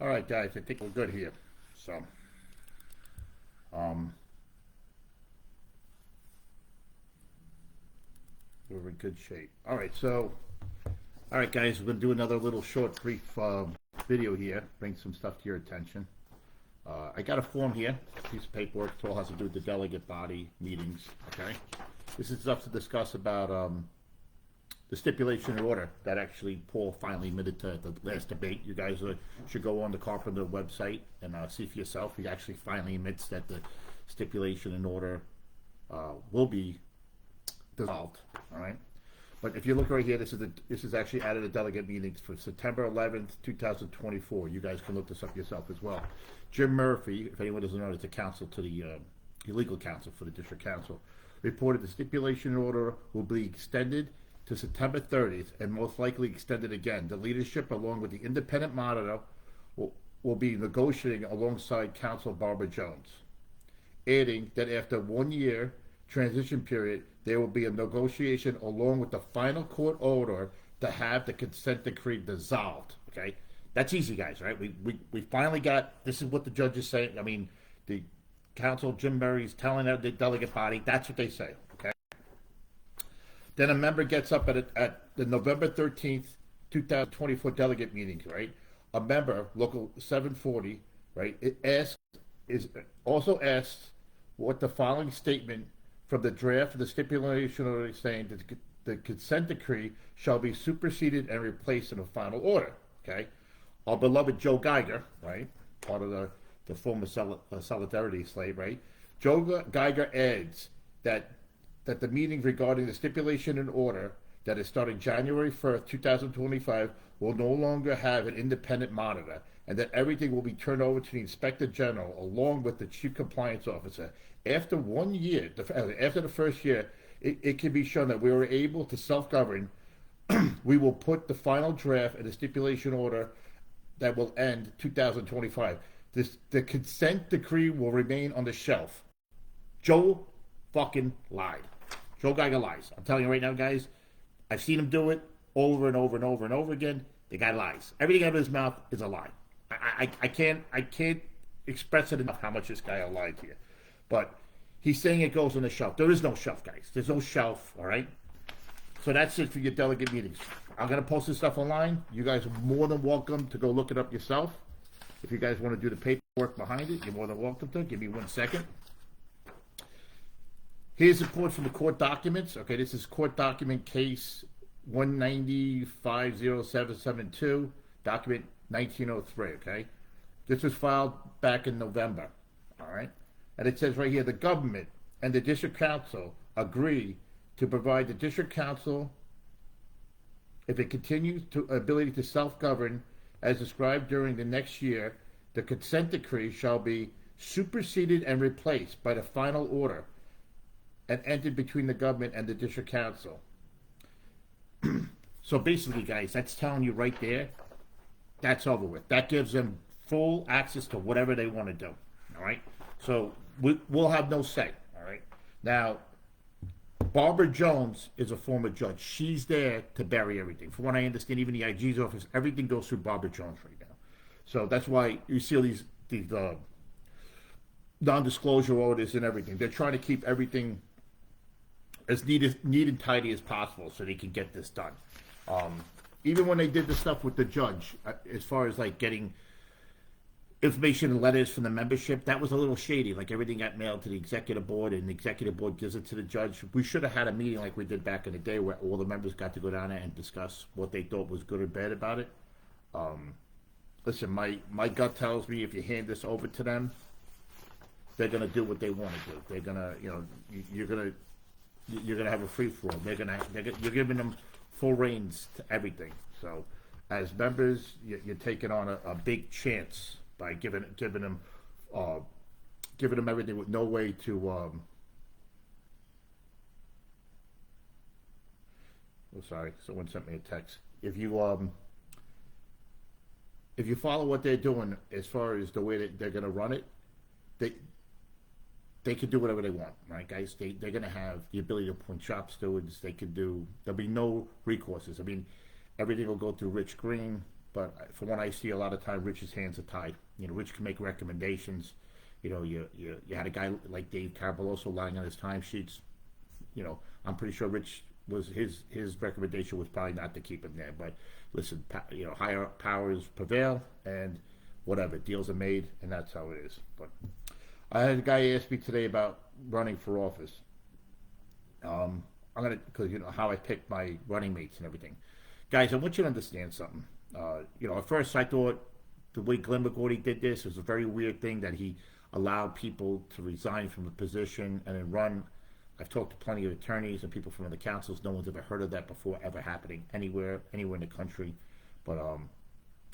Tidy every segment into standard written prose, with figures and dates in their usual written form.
All right, guys, I think we're good here. So, um, we're in good shape. All right, guys, we're gonna do another little short, brief video here. Bring some stuff to your attention. I got a form here, a piece of paperwork. It all has to do with the delegate body meetings. Okay, this is stuff to discuss about the stipulation and order that actually Paul finally admitted to the last debate. You guys should go on the Carpenter website and see for yourself. He actually finally admits that the stipulation and order will be dissolved. All right. But if you look right here, this is actually out of the delegate meetings for September 11th, 2024. You guys can look this up yourself as well. Jim Murphy, if anyone doesn't know, is the counsel to the legal counsel for the district council, reported the stipulation order will be extended to September 30th and most likely extended again. The leadership, along with the independent monitor, will be negotiating alongside counsel Barbara Jones, adding that after 1 year transition period, there will be a negotiation along with the final court order to have the consent decree dissolved. Okay, that's easy, guys. Right? We finally got. This is what the judge is saying. I mean, the counsel Jim Murray's telling the delegate body. That's what they say. Okay. Then a member gets up at the November 13th, 2024 delegate meetings. Right. A member, local 740. Right. Also asks what the following statement from the draft of the stipulation order saying that the consent decree shall be superseded and replaced in a final order. Okay, our beloved Joe Geiger, right, part of the former Solidarity slave, right? Joe Geiger adds that the meeting regarding the stipulation and order that is starting January 1st, 2025, will no longer have an independent monitor, and that everything will be turned over to the Inspector General along with the Chief Compliance Officer. After 1 year, after the first year, it can be shown that we were able to self-govern. We will put the final draft and the stipulation order that will end 2025. The consent decree will remain on the shelf. Joe fucking lied. Joe Geiger lies. I'm telling you right now, guys. I've seen him do it over and over and over and over again. The guy lies. Everything out of his mouth is a lie. I can't express it enough how much this guy lied to you. But he's saying it goes on the shelf. There is no shelf, guys. There's no shelf, all right? So that's it for your delegate meetings. I'm going to post this stuff online. You guys are more than welcome to go look it up yourself. If you guys want to do the paperwork behind it, you're more than welcome to. Give me 1 second. Here's the report from the court documents. Okay, this is court document case 1950772, document 1903, okay? This was filed back in November, all right? And it says right here, the government and the district council agree to provide the district council, if it continues to ability to self-govern as described during the next year, the consent decree shall be superseded and replaced by the final order and entered between the government and the district council. So basically, guys, that's telling you right there, that's over with. That gives them full access to whatever they want to do, all right? So we'll have no say, all right? Now, Barbara Jones is a former judge. She's there to bury everything. From what I understand, even the IG's office, everything goes through Barbara Jones right now. So that's why you see all these non-disclosure orders and everything. They're trying to keep everything as neat and tidy as possible so they can get this done. Even when they did the stuff with the judge, as far as like getting information and letters from the membership, that was a little shady. Like everything got mailed to the executive board and the executive board gives it to the judge. We should have had a meeting like we did back in the day where all the members got to go down there and discuss what they thought was good or bad about it. Listen, my gut tells me if you hand this over to them, they're gonna do what they want to do. They're gonna, you're gonna have a free for all. You're giving them full reins to everything. So, as members, you're taking on a big chance by giving them everything with no way to. Oh, sorry, someone sent me a text. If you follow what they're doing as far as the way that they're gonna run it, they can do whatever they want, right, guys? They're going to have the ability to appoint shop stewards. There'll be no recourses. I mean, everything will go through Rich Green. but from what I see, a lot of time Rich's hands are tied. You know, Rich can make recommendations. You know, you had a guy like Dave Carboloso lying on his timesheets. You know, I'm pretty sure Rich was his recommendation was probably not to keep him there. But listen, you know, higher powers prevail, and whatever deals are made, and that's how it is. But I had a guy ask me today about running for office. I'm gonna, because you know how I pick my running mates and everything. Guys, I want you to understand something. You know, at first I thought the way Glenn McGordy did this was a very weird thing, that he allowed people to resign from a position and then run. I've talked to plenty of attorneys and people from the councils. No one's ever heard of that before, ever happening anywhere in the country. But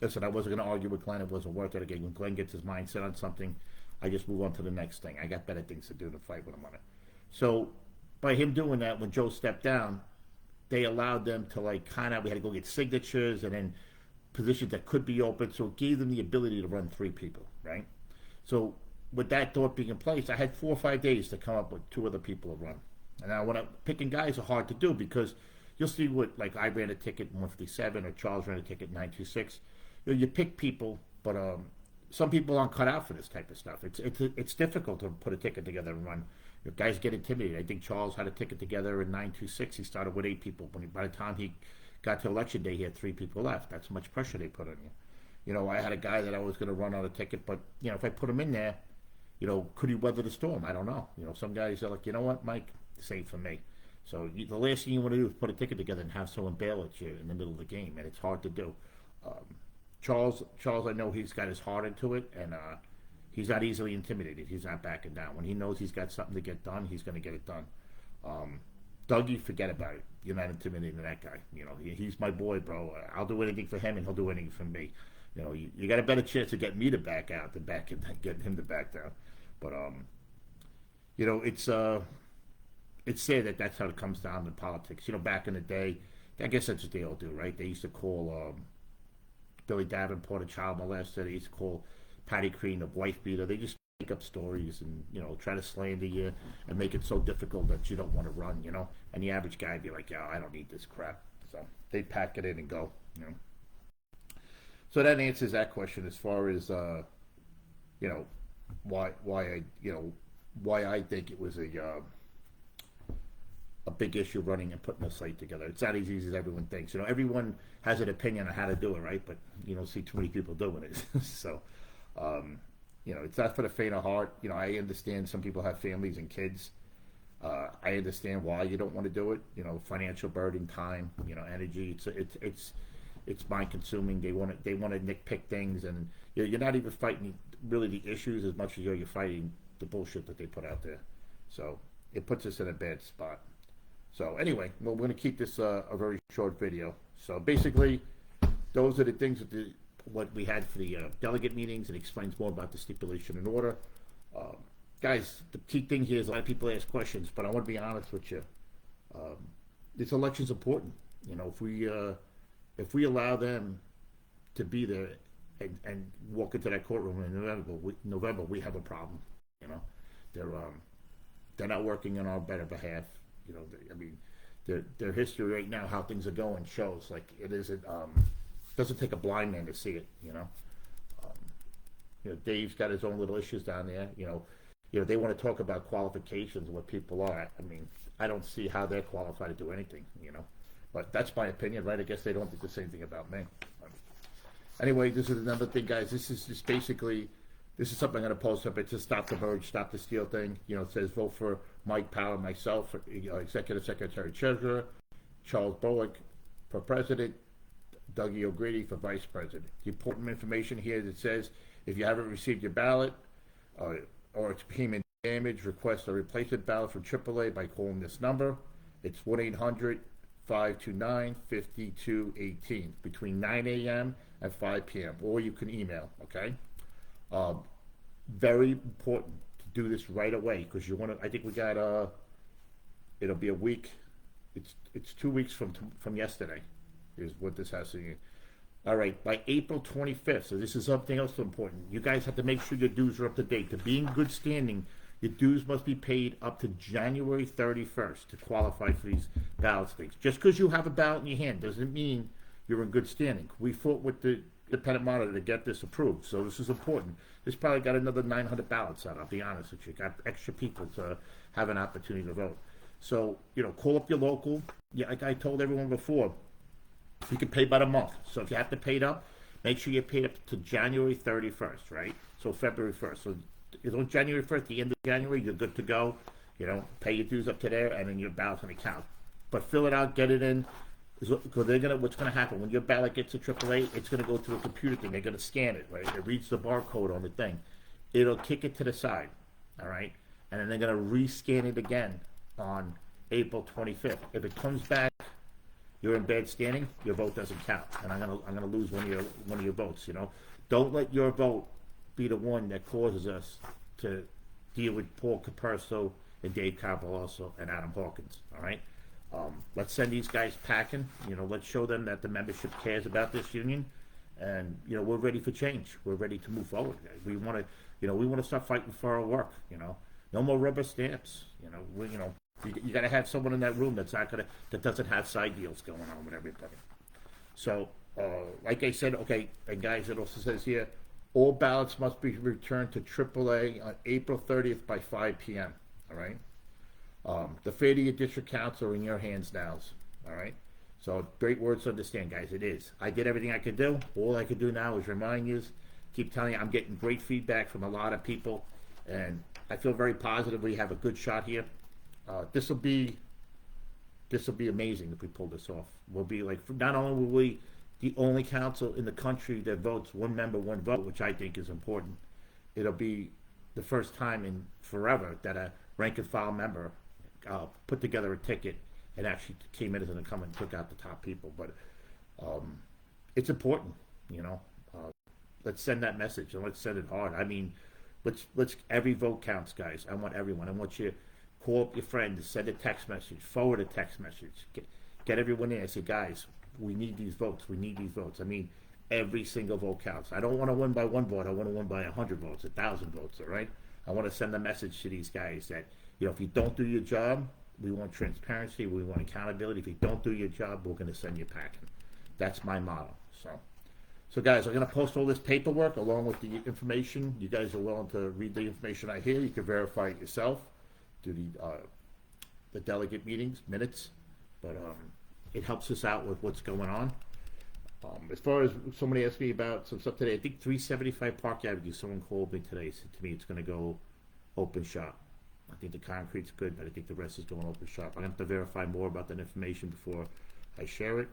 listen, I wasn't going to argue with Glenn. It wasn't worth it. Again, when Glenn gets his mind set on something, I just move on to the next thing. I got better things to do than fight with him on it. So by him doing that, when Joe stepped down, they allowed them to like kind of, we had to go get signatures and then positions that could be open. So it gave them the ability to run 3 people, right? So with that thought being in place, I had 4 or 5 days to come up with 2 other people to run. And now when I'm picking guys are hard to do, because you'll see what, like I ran a ticket 157 or Charles ran a ticket 926. You know, you pick people, but some people aren't cut out for this type of stuff. It's difficult to put a ticket together and run. You know, guys get intimidated. I think Charles had a ticket together in 926. He started with 8 people. By the time he got to election day, he had 3 people left. That's how much pressure they put on you. You know, I had a guy that I was going to run on a ticket, but you know, if I put him in there, you know, could he weather the storm? I don't know. You know, some guys are like, you know what, Mike, this ain't for me. So the last thing you want to do is put a ticket together and have someone bail at you in the middle of the game, and it's hard to do. Charles, I know he's got his heart into it, and he's not easily intimidated. He's not backing down. When he knows he's got something to get done, he's going to get it done. Dougie, forget about it. You're not intimidating that guy. You know, he's my boy, bro. I'll do anything for him, and he'll do anything for me. You know, you got a better chance of getting me to back out than getting him to back down. But you know, it's sad that that's how it comes down in politics. You know, back in the day, I guess that's what they all do, right? They used to call Billy Davenport a child molester. They used to call Patty Crean a wife beater. They just make up stories and, you know, try to slander you and make it so difficult that you don't want to run, you know. And the average guy would be like, yeah, I don't need this crap. So they pack it in and go, you know. So that answers that question as far as, you know, why I think it was a big issue running and putting a slate together. It's not as easy as everyone thinks. You know, everyone has an opinion on how to do it, right? But you don't see too many people doing it. So, you know, it's not for the faint of heart. You know, I understand some people have families and kids. I understand why you don't want to do it. You know, financial burden, time, you know, energy. It's mind consuming. They want to nitpick things, and you're not even fighting really the issues as much as you're fighting the bullshit that they put out there. So it puts us in a bad spot. So anyway, well, we're going to keep this a very short video. So basically, those are the things that what we had for the delegate meetings. It explains more about the stipulation and order. Guys, the key thing here is a lot of people ask questions, but I want to be honest with you. This election's important. You know, if we allow them to be there and walk into that courtroom in November, we have a problem. You know, they're not working on our better behalf. You know, I mean, their history right now, how things are going, shows like it isn't. Doesn't take a blind man to see it. You know, Dave's got his own little issues down there. You know, they want to talk about qualifications and what people are. I mean, I don't see how they're qualified to do anything. You know, but that's my opinion, right? I guess they don't think the same thing about me. Anyway, this is another thing, guys. This is just basically. This is something I'm going to post up. It's a Stop the Merge, Stop the Steal thing. You know, it says vote for Mike Power, myself, Executive Secretary Treasurer, Charles Bullock for President, Dougie O'Grady for Vice President. The important information here that says if you haven't received your ballot or it's payment damage, request a replacement ballot from AAA by calling this number. It's 1-800-529-5218 between 9 a.m. and 5 p.m. Or you can email, okay? Very important to do this right away because you want to. I think we got it'll be a week. It's 2 weeks from yesterday, is what this has to do. All right, by April 25th. So this is something else important. You guys have to make sure your dues are up to date. To be in good standing, your dues must be paid up to January 31st to qualify for these ballot things. Just because you have a ballot in your hand doesn't mean you're in good standing. We fought with the independent monitor to get this approved, so this is important. This probably got another 900 ballots out, I'll be honest with you. Got extra people to have an opportunity to vote. So, call up your local. Yeah, like I told everyone before, you can pay by the month. So if you have to pay it up, make sure you pay it up to January 31st, right? So February 1st. So on January 1st, the end of January, you're good to go. Pay your dues up to there, and then your ballot's going to count. But fill it out, get it in. Because what's going to happen when your ballot gets to AAA, it's going to go to a computer thing. They're going to scan it, right? It reads the barcode on the thing. It'll kick it to the side, all right? And then they're going to rescan it again on April 25th. If it comes back, you're in bad standing, your vote doesn't count, and I'm gonna lose one of your votes. Don't let your vote be the one that causes us to deal with Paul Caperso and Dave Cavaloso and Adam Hawkins. All right. Let's send these guys packing. Let's show them that the membership cares about this union, and we're ready for change. We're ready to move forward, guys. We want to start fighting for our work. No more rubber stamps. You got to have someone in that room that doesn't have side deals going on with everybody. So, like I said, okay, and guys, it also says here, all ballots must be returned to AAA on April 30th by 5 p.m. All right. The fate of your district counts are in your hands now. All right. So great words to understand, guys. It is. I did everything I could do. All I could do now is remind you, keep telling you, I'm getting great feedback from a lot of people, and I feel very positive we have a good shot here. This will be amazing if we pull this off. We'll be like, not only will we the only council in the country that votes one member, one vote, which I think is important. It'll be the first time in forever that a rank and file member put together a ticket and actually came in as an incumbent and took out the top people. But it's important, let's send that message, and let's send it hard. I mean, let's every vote counts, guys. I want everyone. I want you to call up your friends, send a text message, forward a text message, get everyone in. I say, guys, we need these votes. We need these votes. I mean, every single vote counts. I don't want to win by one vote. I want to win by 100 votes, 1,000 votes. All right. I want to send a message to these guys that if you don't do your job, we want transparency. We want accountability. If you don't do your job, we're going to send you packing. That's my motto. So guys, I'm going to post all this paperwork along with the information. You guys are willing to read the information I hear. You can verify it yourself. Do the delegate meetings, minutes. But it helps us out with what's going on. As far as somebody asked me about some stuff today, I think 375 Park Avenue, someone called me today, said to me it's going to go open shop. I think the concrete's good, but I think the rest is going open shop. I'm going to have to verify more about that information before I share it.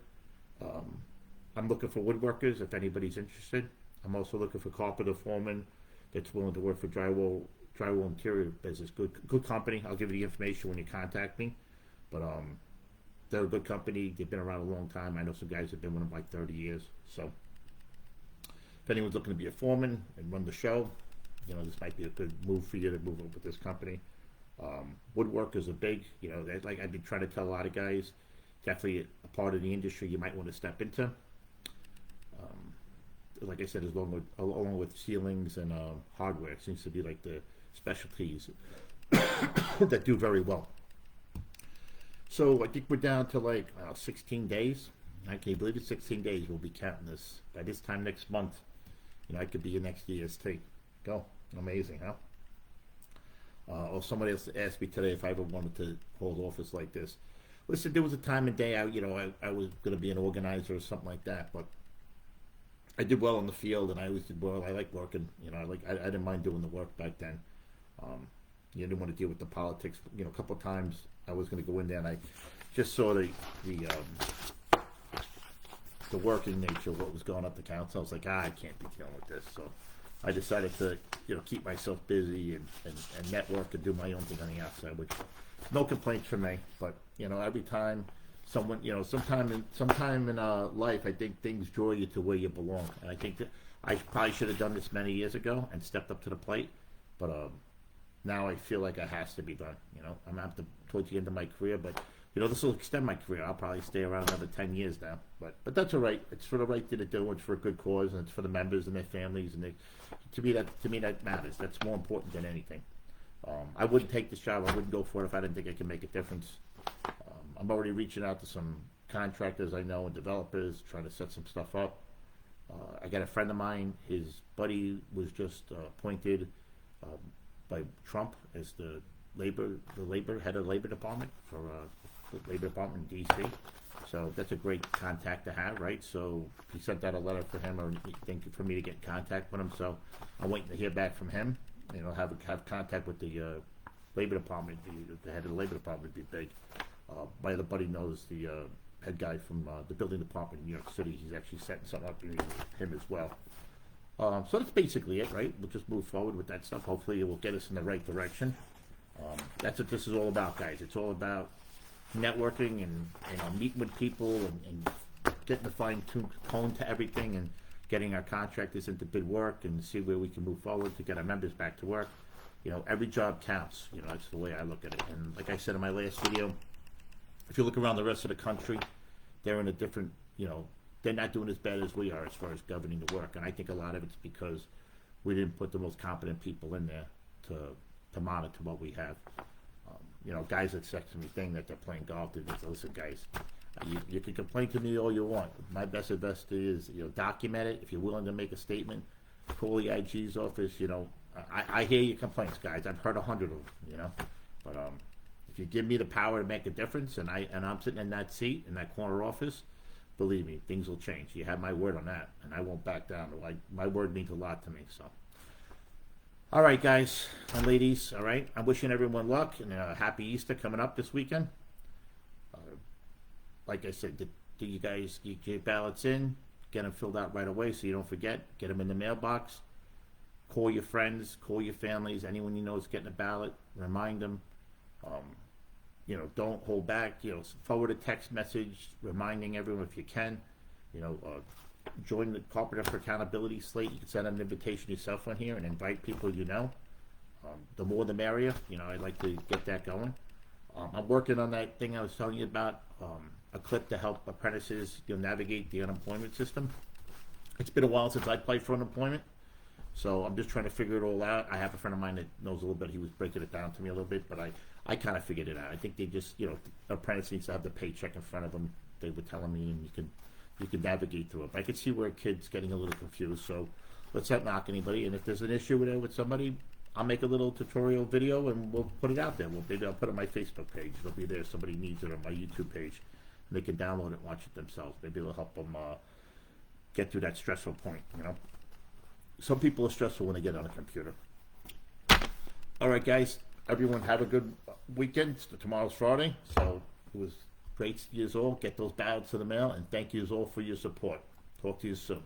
I'm looking for woodworkers if anybody's interested. I'm also looking for carpenter foreman that's willing to work for drywall interior business. Good company. I'll give you the information when you contact me. But they're a good company. They've been around a long time. I know some guys have been with them like 30 years. So if anyone's looking to be a foreman and run the show, this might be a good move for you to move up with this company. Woodworkers are big. Like I've been trying to tell a lot of guys, definitely a part of the industry you might want to step into. Like I said, along with ceilings and hardware, it seems to be like the specialties that do very well. So I think we're down to like 16 days. I can't believe it. 16 days we'll be counting this. By this time next month, I could be your next EST. Go. Amazing, huh? Or somebody else asked me today if I ever wanted to hold office like this. Listen, there was a time and day I was going to be an organizer or something like that, but I did well in the field, and I always did well. I like working. I didn't mind doing the work back then. You didn't want to deal with the politics. A couple of times I was going to go in there, and I just saw the working nature of what was going up the council. I was like, I can't be dealing with this. So I decided to, keep myself busy and network and do my own thing on the outside, which no complaints from me. But every time someone, sometime in life, I think things draw you to where you belong. And I think that I probably should have done this many years ago and stepped up to the plate. But now I feel like it has to be done. I'm up towards the end of my career, but this will extend my career. I'll probably stay around another 10 years now. But that's all right. It's for the right thing to do. It's for a good cause, and it's for the members and their families. And to me that matters. That's more important than anything. I wouldn't take this job. I wouldn't go for it if I didn't think I could make a difference. I'm already reaching out to some contractors I know and developers trying to set some stuff up. I got a friend of mine, his buddy was just appointed by Trump as the head of the labor department for the labor department in DC. So that's a great contact to have, right? So he sent out a letter for him, or for me to get in contact with him. So I'm waiting to hear back from him. You know, have contact with the labor department. The head of the labor department would be big. My other buddy knows the head guy from the building department in New York City. He's actually setting something up with him as well. So that's basically it, right? We'll just move forward with that stuff. Hopefully it will get us in the right direction. That's what this is all about, guys. It's all about networking and meeting with people and getting the fine-tuned tone to everything and getting our contractors into bid work and see where we can move forward to get our members back to work. You know, every job counts. You know, that's the way I look at it. And like I said in my last video, if you look around the rest of the country, they're in a different, you know, they're not doing as bad as we are as far as governing the work. And I think a lot of it's because we didn't put the most competent people in there to monitor what we have. You know, guys that sex me thing that they're playing golf, they just listen, guys. You can complain to me all you want. My best advice is, you know, document it. If you're willing to make a statement, call the IG's office. You know, I hear your complaints, guys. I've heard 100 of them. You know, but if you give me the power to make a difference, and I'm sitting in that seat in that corner office, believe me, things will change. You have my word on that, and I won't back down. My word means a lot to me. So. All right, guys and ladies, all right? I'm wishing everyone luck and a happy Easter coming up this weekend. Like I said, do you guys get your ballots in? Get them filled out right away so you don't forget. Get them in the mailbox. Call your friends, call your families, anyone you know is getting a ballot. Remind them. You know, don't hold back. You know, forward a text message reminding everyone if you can. You know, join the Carpenter for Accountability slate. You can send an invitation yourself on here and invite people you know. The more the merrier. You know, I'd like to get that going. I'm working on that thing I was telling you about, a clip to help apprentices, you know, navigate the unemployment system. It's been a while since I applied for unemployment, so I'm just trying to figure it all out. I have a friend of mine that knows a little bit. He was breaking it down to me a little bit, but I kind of figured it out. I think they just, you know, the apprentice needs to have the paycheck in front of them. They were telling me, and you can navigate through it. But I could see where a kid's getting a little confused, so let's not knock anybody. And if there's an issue with somebody, I'll make a little tutorial video and we'll put it out there. Maybe I'll put it on my Facebook page. It'll be there. If somebody needs it, on my YouTube page. And they can download it and watch it themselves. Maybe it'll help them get through that stressful point, you know. Some people are stressful when they get on a computer. All right, guys. Everyone have a good weekend. Tomorrow's Friday, so it was great to see you all. Get those ballots to the mail, and thank you all for your support. Talk to you soon.